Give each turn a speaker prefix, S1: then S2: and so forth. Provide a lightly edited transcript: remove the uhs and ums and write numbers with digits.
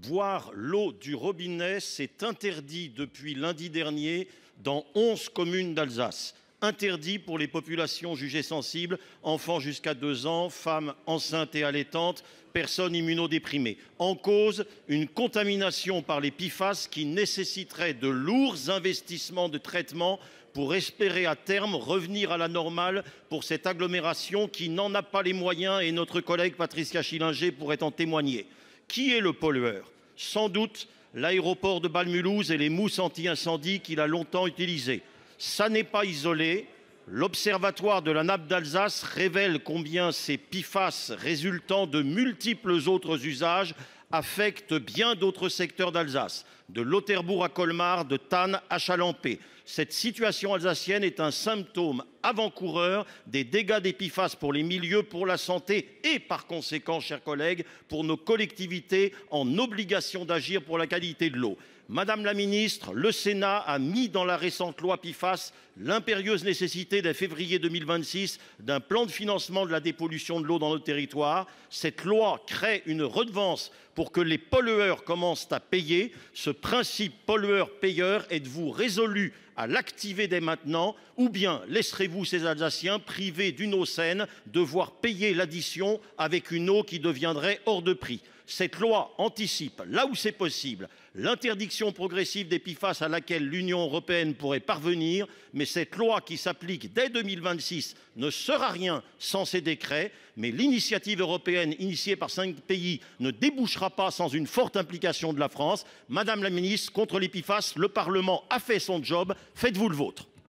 S1: Boire l'eau du robinet, c'est interdit depuis lundi dernier dans 11 communes d'Alsace. Interdit pour les populations jugées sensibles, enfants jusqu'à 2 ans, femmes enceintes et allaitantes, personnes immunodéprimées. En cause, une contamination par les PFAS qui nécessiterait de lourds investissements de traitement pour espérer à terme revenir à la normale pour cette agglomération qui n'en a pas les moyens, et notre collègue Patricia Schillinger pourrait en témoigner. Qui est le pollueur? Sans doute l'aéroport de Bâle-Mulhouse et les mousses anti-incendie qu'il a longtemps utilisées. Ça n'est pas isolé. L'Observatoire de la nappe d'Alsace révèle combien ces PFAS résultant de multiples autres usages affectent bien d'autres secteurs d'Alsace, de Lauterbourg à Colmar, de Thann à Chalampé. Cette situation alsacienne est un symptôme avant-coureur des dégâts des PFAS pour les milieux, pour la santé et par conséquent, chers collègues, pour nos collectivités en obligation d'agir pour la qualité de l'eau. Madame la ministre, le Sénat a mis dans la récente loi PFAS l'impérieuse nécessité dès février 2026 d'un plan de financement de la dépollution de l'eau dans notre territoire. Cette loi crée une redevance pour que les pollueurs commencent à payer. Ce principe pollueur-payeur, êtes-vous résolu à l'activer dès maintenant, ou bien laisserez-vous ces Alsaciens privés d'une eau saine devoir payer l'addition avec une eau qui deviendrait hors de prix? Cette loi anticipe, là où c'est possible, l'interdiction progressive des PFAS à laquelle l'Union européenne pourrait parvenir, mais cette loi qui s'applique dès 2026 ne sera rien sans ces décrets. Mais l'initiative européenne initiée par 5 pays ne débouchera pas sans une forte implication de la France. Madame la ministre, contre les PFAS, le Parlement a fait son job, faites-vous le vôtre.